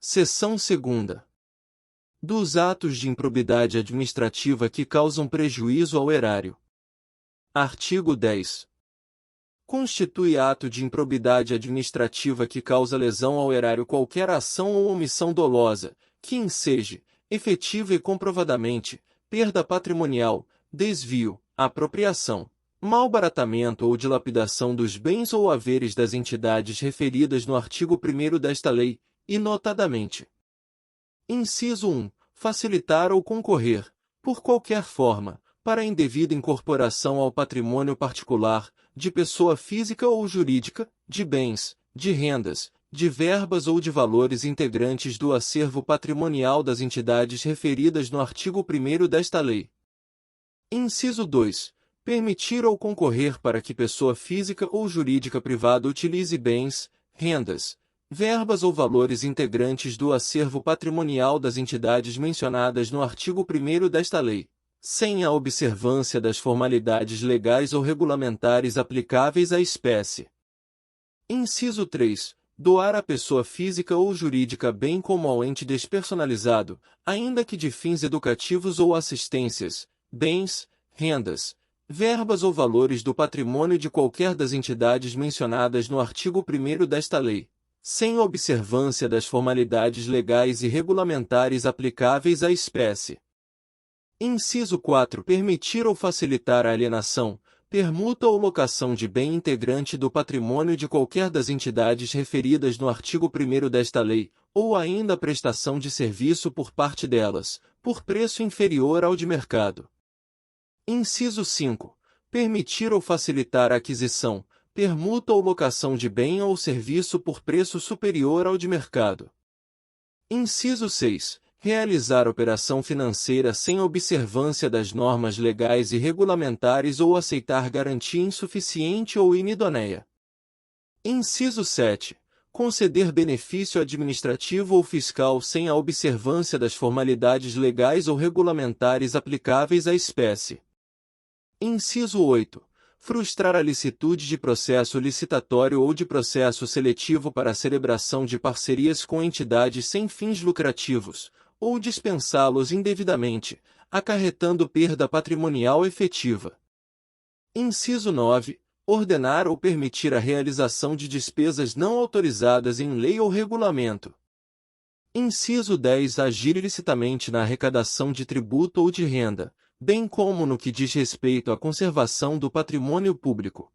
Seção 2ª. Dos atos de improbidade administrativa que causam prejuízo ao erário. Artigo 10. Constitui ato de improbidade administrativa que causa lesão ao erário qualquer ação ou omissão dolosa, que enseje, efetiva e comprovadamente, perda patrimonial, desvio, apropriação, malbaratamento ou dilapidação dos bens ou haveres das entidades referidas no artigo 1º desta lei, e notadamente. Inciso 1. Facilitar ou concorrer, por qualquer forma, para a indevida incorporação ao patrimônio particular, de pessoa física ou jurídica, de bens, de rendas, de verbas ou de valores integrantes do acervo patrimonial das entidades referidas no artigo 1º desta lei. Inciso 2. Permitir ou concorrer para que pessoa física ou jurídica privada utilize bens, rendas, verbas ou valores integrantes do acervo patrimonial das entidades mencionadas no artigo 1º desta lei, sem a observância das formalidades legais ou regulamentares aplicáveis à espécie. Inciso 3. Doar à pessoa física ou jurídica bem como ao ente despersonalizado, ainda que de fins educativos ou assistências, bens, rendas, verbas ou valores do patrimônio de qualquer das entidades mencionadas no artigo 1º desta lei, sem observância das formalidades legais e regulamentares aplicáveis à espécie. Inciso 4. Permitir ou facilitar a alienação, permuta ou locação de bem integrante do patrimônio de qualquer das entidades referidas no artigo 1º desta lei, ou ainda a prestação de serviço por parte delas, por preço inferior ao de mercado. Inciso 5. Permitir ou facilitar a aquisição, permuta ou locação de bem ou serviço por preço superior ao de mercado. Inciso 6. Realizar operação financeira sem observância das normas legais e regulamentares ou aceitar garantia insuficiente ou inidonéia. Inciso 7. Conceder benefício administrativo ou fiscal sem a observância das formalidades legais ou regulamentares aplicáveis à espécie. Inciso 8. Frustrar a licitude de processo licitatório ou de processo seletivo para a celebração de parcerias com entidades sem fins lucrativos, ou dispensá-los indevidamente, acarretando perda patrimonial efetiva. Inciso 9. Ordenar ou permitir a realização de despesas não autorizadas em lei ou regulamento. Inciso 10. Agir ilicitamente na arrecadação de tributo ou de renda, bem como no que diz respeito à conservação do patrimônio público.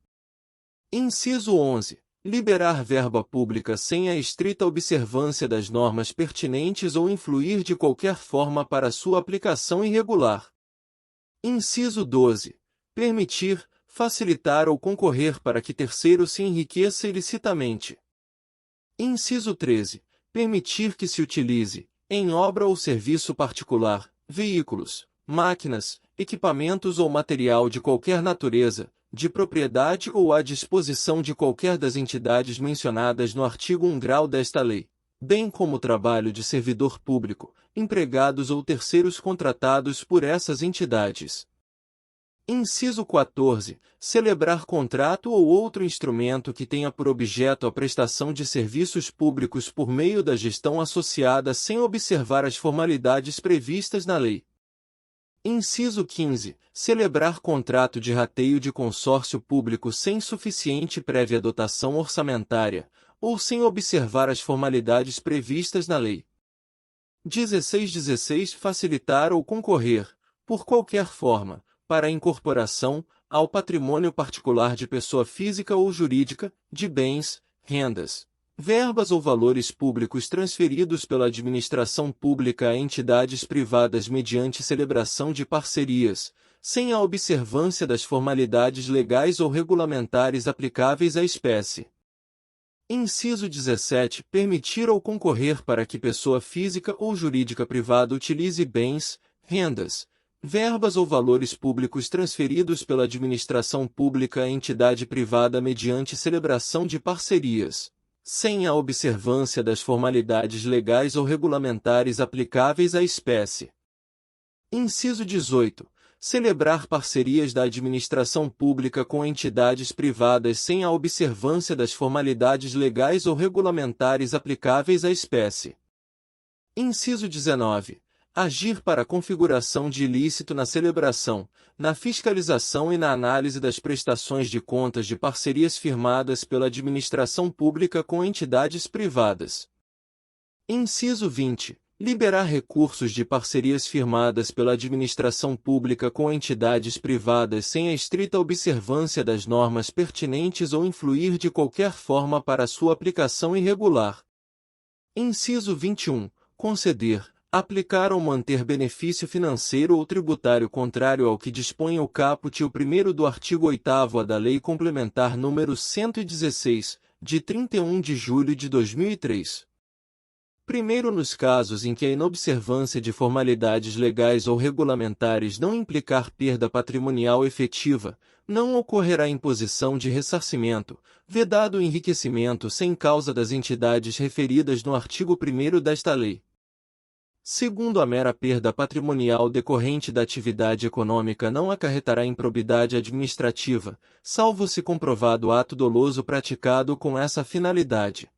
Inciso 11. Liberar verba pública sem a estrita observância das normas pertinentes ou influir de qualquer forma para sua aplicação irregular. Inciso 12. Permitir, facilitar ou concorrer para que terceiro se enriqueça ilicitamente. Inciso 13. Permitir que se utilize, em obra ou serviço particular, veículos, máquinas, equipamentos ou material de qualquer natureza, de propriedade ou à disposição de qualquer das entidades mencionadas no artigo 1 grau desta lei, bem como trabalho de servidor público, empregados ou terceiros contratados por essas entidades. Inciso 14. Celebrar contrato ou outro instrumento que tenha por objeto a prestação de serviços públicos por meio da gestão associada sem observar as formalidades previstas na lei. Inciso 15. Celebrar contrato de rateio de consórcio público sem suficiente prévia dotação orçamentária, ou sem observar as formalidades previstas na lei. 16. Facilitar ou concorrer, por qualquer forma, para a incorporação, ao patrimônio particular de pessoa física ou jurídica, de bens, rendas, verbas ou valores públicos transferidos pela administração pública a entidades privadas mediante celebração de parcerias, sem a observância das formalidades legais ou regulamentares aplicáveis à espécie. Inciso 17. Permitir ou concorrer para que pessoa física ou jurídica privada utilize bens, rendas, verbas ou valores públicos transferidos pela administração pública a entidade privada mediante celebração de parcerias, sem a observância das formalidades legais ou regulamentares aplicáveis à espécie. Inciso 18. Celebrar parcerias da administração pública com entidades privadas sem a observância das formalidades legais ou regulamentares aplicáveis à espécie. Inciso 19. Agir para a configuração de ilícito na celebração, na fiscalização e na análise das prestações de contas de parcerias firmadas pela administração pública com entidades privadas. Inciso 20. Liberar recursos de parcerias firmadas pela administração pública com entidades privadas sem a estrita observância das normas pertinentes ou influir de qualquer forma para sua aplicação irregular. Inciso 21. Conceder, aplicar ou manter benefício financeiro ou tributário contrário ao que dispõe o caput 1º do artigo 8º da Lei Complementar nº 116, de 31 de julho de 2003. Primeiro, nos casos em que a inobservância de formalidades legais ou regulamentares não implicar perda patrimonial efetiva, não ocorrerá imposição de ressarcimento, vedado o enriquecimento sem causa das entidades referidas no artigo 1º desta lei. Segundo, a mera perda patrimonial decorrente da atividade econômica não acarretará improbidade administrativa, salvo se comprovado ato doloso praticado com essa finalidade.